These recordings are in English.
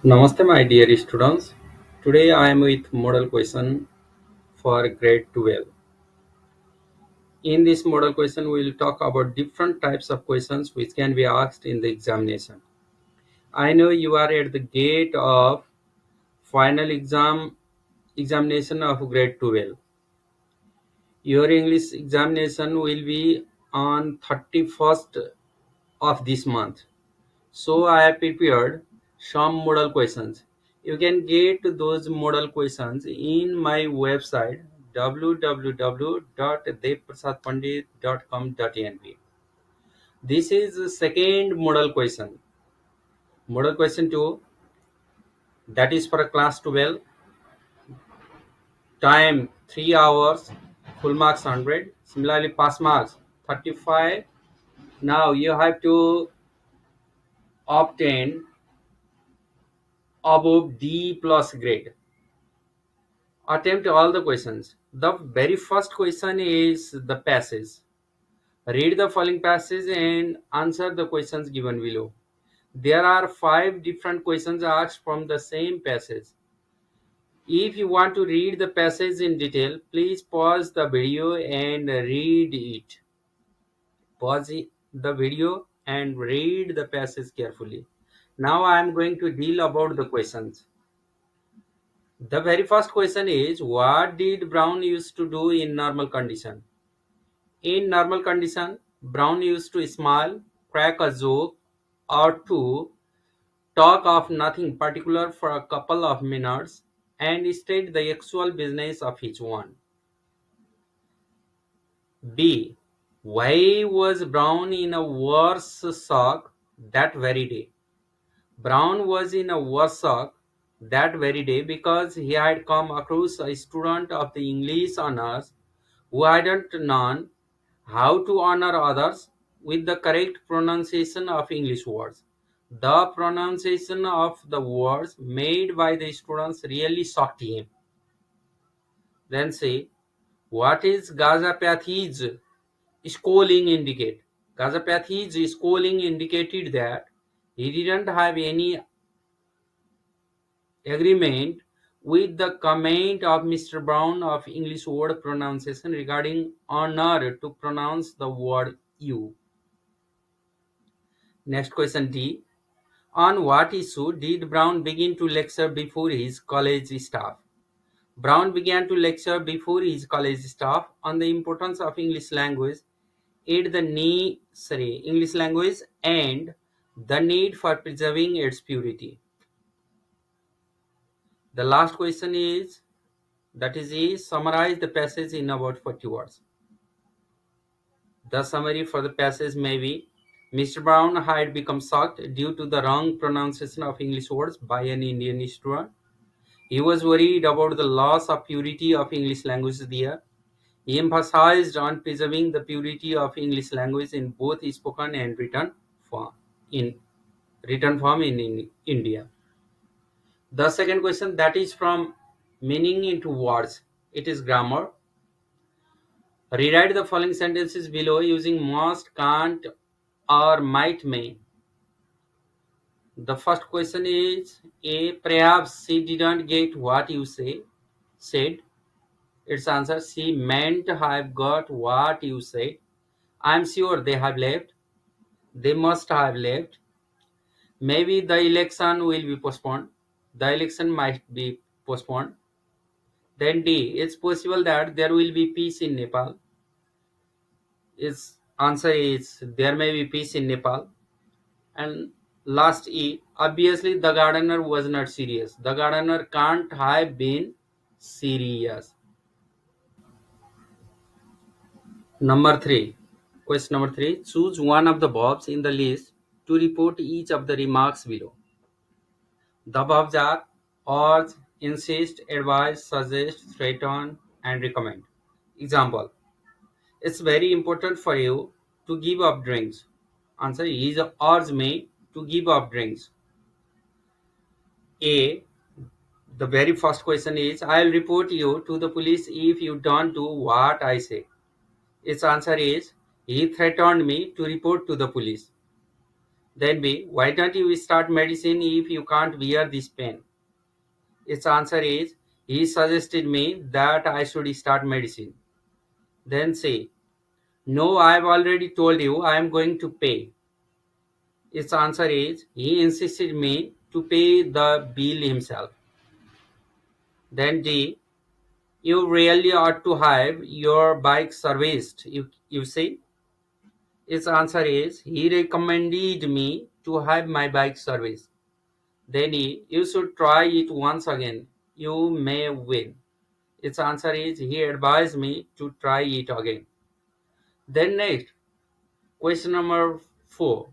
Namaste, my dear students. Today I am with model question for grade 12. In this model question, we will talk about different types of questions which can be asked in the examination. I know you are at the gate of final examination of grade 12. Your English examination will be on 31st of this month. So I have prepared some model questions. You can get those model questions in my website www.devprasadpandit.com.np. This is the second model question. Model question 2, that is for class 12. Time 3 hours, full marks 100. Similarly, pass marks 35. Now you have to obtain above D plus grade. Attempt all the questions. The very first question is the passage. Read the following passage and answer the questions given below. There are 5 different questions asked from the same passage. If you want to read the passage in detail, please pause the video and read it. Pause the video and read the passage carefully. Now I am going to deal about the questions. The very first question is, what did Browne used to do in normal condition? In normal condition, Browne used to smile, crack a joke, or to talk of nothing particular for a couple of minutes and state the actual business of each one. B. Why was Browne in a worse shock that very day? Browne was in a worse shock that very day because he had come across a student of the English honors who hadn't known how to honor others with the correct pronunciation of English words. The pronunciation of the words made by the students really shocked him. Then say, what is Gazapathy's schooling indicate? Gazapathy's schooling indicated that he didn't have any agreement with the comment of Mr. Browne of English word pronunciation regarding honor to pronounce the word you. Next question D. On what issue did Browne begin to lecture before his college staff? Browne began to lecture before his college staff on the importance of English language and the need for preserving its purity. The last question is, that is A, summarize the passage in about 40 words. The summary for the passage may be, Mr. Browne had become shocked due to the wrong pronunciation of English words by an Indian student. He was worried about the loss of purity of English language there. He emphasized on preserving the purity of English language in both spoken and written form in India. The second question, that is from meaning into words. It is grammar. Rewrite the following sentences below using must, can't, or might, may. The first question is A. Perhaps she didn't get what you said. Its answer, she meant have got what you said. I am sure they have left. They must have left. Maybe the election will be postponed. The election might be postponed. Then D. It's possible that there will be peace in Nepal. Its answer is there may be peace in Nepal. And last E. Obviously the gardener was not serious. The gardener can't have been serious. Number 3. Question number 3. Choose one of the verbs in the list to report each of the remarks below. The verbs are urge, insist, advise, suggest, threaten, and recommend. Example. It's very important for you to give up drinks. Answer is urge me to give up drinks. A. The very first question is, I'll report you to the police if you don't do what I say. Its answer is, he threatened me to report to the police. Then B, why don't you start medicine if you can't bear this pain? Its answer is, he suggested me that I should start medicine. Then C, no, I've already told you I am going to pay. Its answer is, he insisted me to pay the bill himself. Then D, you really ought to have your bike serviced, you see. Its answer is, he recommended me to have my bike serviced. Then E, you should try it once again. You may win. Its answer is, he advised me to try it again. Then next, question number 4.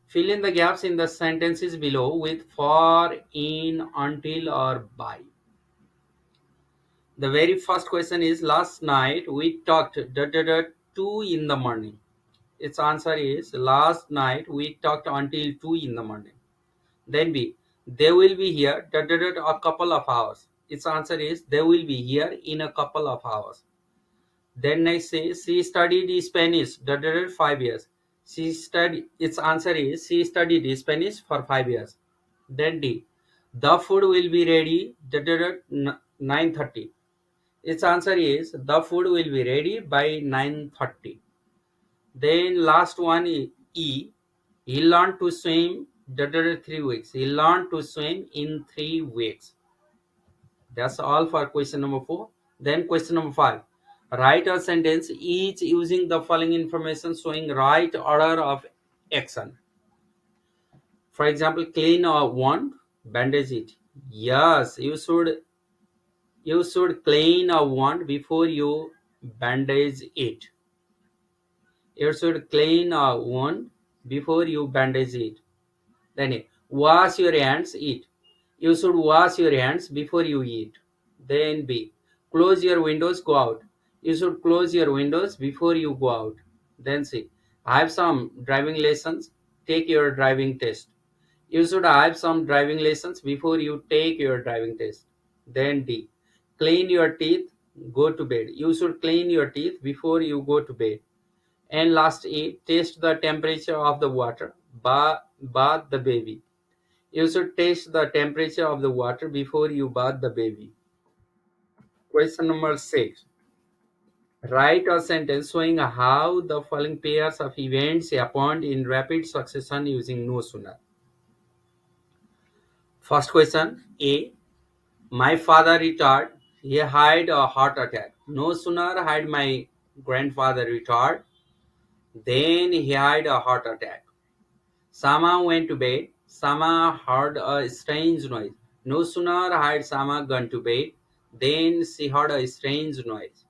Fill in the gaps in the sentences below with for, in, until, or by. The very first question is, last night we talked 2 in the morning. Its answer is, last night we talked until 2 in the morning. Then B, they will be here a couple of hours. Its answer is, they will be here in a couple of hours. Then next say, she studied Spanish 5 years. Its answer is, she studied Spanish for 5 years. Then D, the food will be ready 9:30. Its answer is, the food will be ready by 9:30. Then last one is E, he learned to swim 3 weeks. He learned to swim in 3 weeks. That's all for question number 4. Then question number 5. Write a sentence each using the following information showing right order of action. For example, clean a wound, bandage it. Yes, you should clean a wound before you bandage it. You should clean a wound before you bandage it. Then wash your hands, eat. You should wash your hands before you eat. Then B, close your windows, go out. You should close your windows before you go out. Then C, have some driving lessons, take your driving test. You should have some driving lessons before you take your driving test. Then D, clean your teeth, go to bed. You should clean your teeth before you go to bed. And last E, test the temperature of the water, bath the baby. You should test the temperature of the water before you bath the baby. Question number 6. Write a sentence showing how the following pairs of events happened in rapid succession using no sooner. First question A. My father retired. He had a heart attack. No sooner had my grandfather retired, then he had a heart attack. Sama went to bed. Sama heard a strange noise. No sooner had Sama gone to bed, then she heard a strange noise.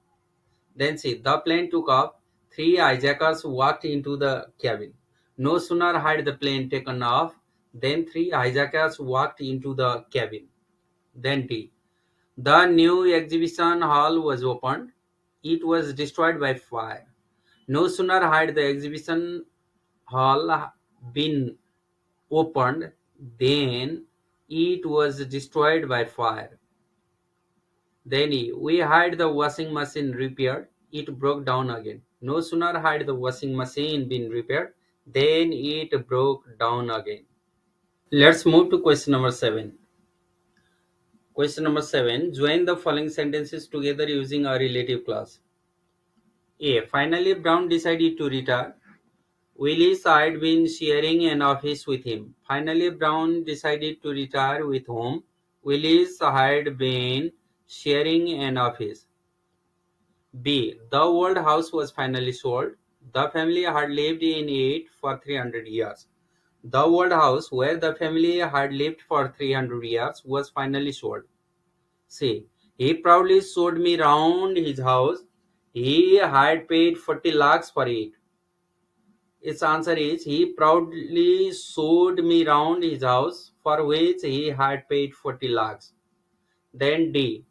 Then see, the plane took off. 3 hijackers walked into the cabin. No sooner had the plane taken off, then 3 hijackers walked into the cabin. Then D. The new exhibition hall was opened. It was destroyed by fire. No sooner had the exhibition hall been opened, then it was destroyed by fire. Then we had the washing machine repaired. It broke down again. No sooner had the washing machine been repaired, then it broke down again. Let's move to question number 7. Question number 7. Join the following sentences together using a relative clause. A. Finally, Browne decided to retire. Willis had been sharing an office with him. Finally, Browne decided to retire with whom? Willis had been sharing an office. B. The old house was finally sold. The family had lived in it for 300 years. The old house where the family had lived for 300 years was finally sold. C. He proudly showed me round his house. He had paid 40 lakhs for it. Its answer is, he proudly showed me round his house, for which he had paid 40 lakhs. Then D.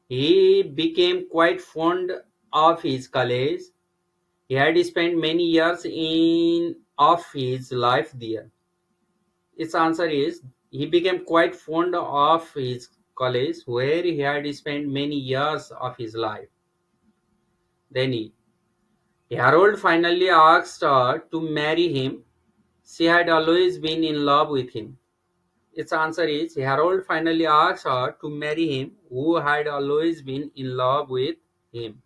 He became quite fond of his college. He had spent many years of his life there. Its answer is, he became quite fond of his college, where he had spent many years of his life. Then E. Harold finally asked her to marry him. She had always been in love with him. Its answer is Harold finally asked her to marry him, who had always been in love with him.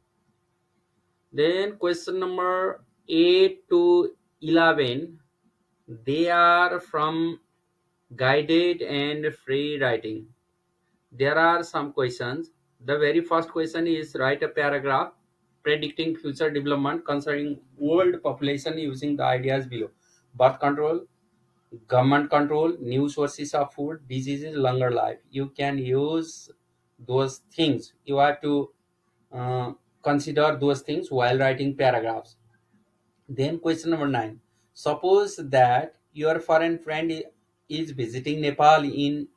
Then question number 8 to 11, they are from guided and free writing. There are some questions. The very first question is write a paragraph predicting future development concerning world population using the ideas below. Birth control, government control, new sources of food, diseases, longer life. You can use those things. You have to uh, consider those things while writing paragraphs. Then question number 9. Suppose that your foreign friend is visiting Nepal in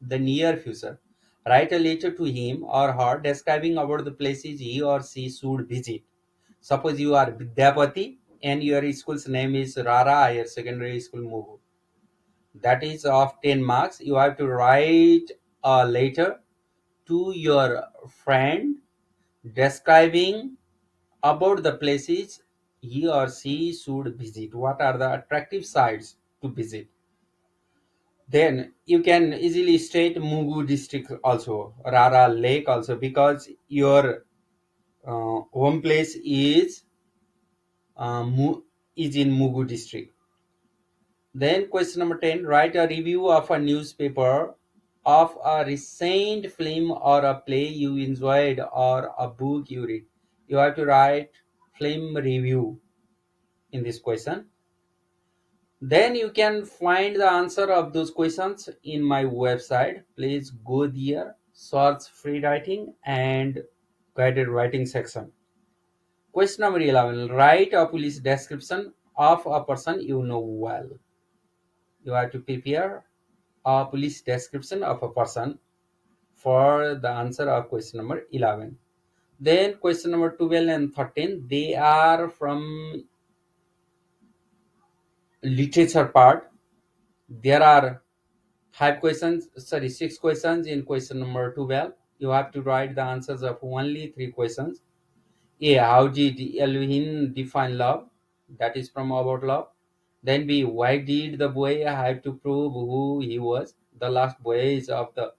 the near future. Write a letter to him or her describing about the places he or she should visit. Suppose you are Vidyapati and your school's name is Rara Higher Secondary School Mugu. That is of 10 marks. You have to write a letter to your friend describing about the places he or she should visit. What are the attractive sites to visit? Then you can easily state Mugu district also, Rara Lake also, because your home place is in Mugu district. Then question number 10, write a review of a newspaper of a recent film or a play you enjoyed or a book you read. You have to write film review in this question. Then you can find the answer of those questions in my website. Please go there, search free writing and guided writing section. Question number 11, write a police description of a person you know well. You have to prepare a police description of a person for the answer of question number 11. Then question number 12 and 13, they are from literature part. There are six questions in question number 12. You have to write the answers of only three questions. A, how did Elohim define love? That is from about love. Then B, why did the boy have to prove who he was? The last voyage of the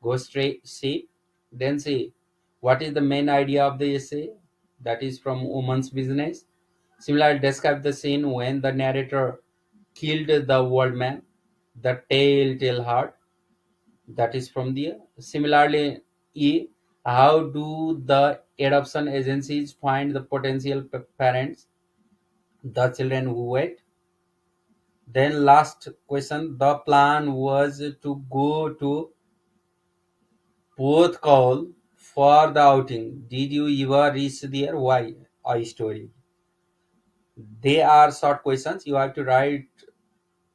ghost ship. Then C, what is the main idea of the essay? That is from woman's business. Similarly, describe the scene when the narrator killed the old man, the telltale heart. That is from the similarly E, how do the adoption agencies find the potential parents, the children who wait? Then last question, the plan was to go to both call for the outing. Did you ever reach there? Why? A story. They are short questions. You have to write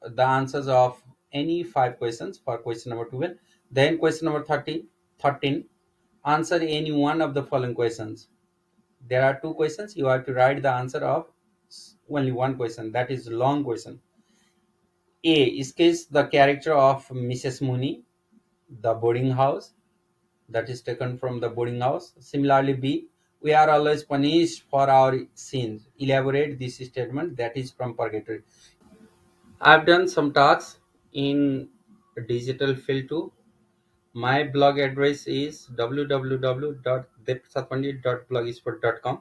the answers of any five questions for question number 12. Then question number 13, answer any one of the following questions. There are two questions. You have to write the answer of only one question. That is long question. A, sketch the character of Mrs. Mooney, the boarding house. That is taken from the boarding house. Similarly, B, we are always punished for our sins. Elaborate this statement. That is from purgatory. I've done some talks in digital field too. My blog address is www.devprasadpandit.blogspot.com.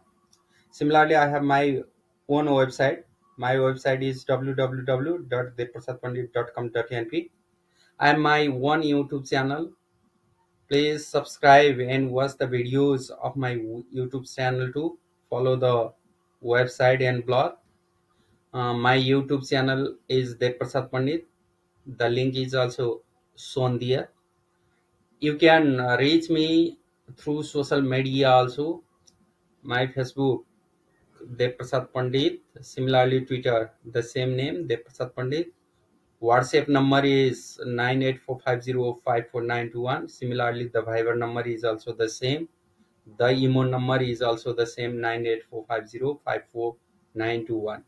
Similarly, I have my own website. My website is www.devprasadpandit.com.np. I have my one YouTube channel. Please subscribe and watch the videos of my YouTube channel too. Follow the website and blog. My YouTube channel is Devprasad Pandit. The link is also shown there. You can reach me through social media also. My Facebook, Devprasad Pandit. Similarly, Twitter, the same name, Devprasad Pandit. WhatsApp number is 984505491. Similarly, the Viber number is also the same. The email number is also the same, 984505491.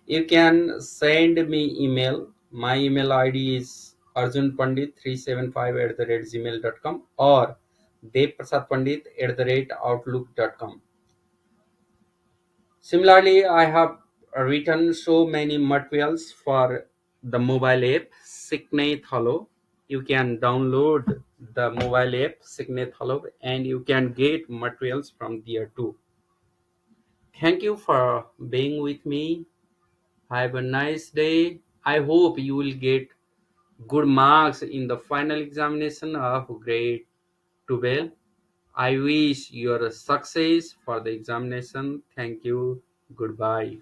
You can send me email. My email ID is arjunpandit375@gmail.com or devprasadpandit@outlook.com. Similarly, I have written so many materials for the mobile app Signet Hello. You can download the mobile app Signet Hello and you can get materials from there too. Thank you for being with me. Have a nice day. I hope you will get good marks in the final examination of grade 12. I wish you a success for the examination. Thank you. Goodbye.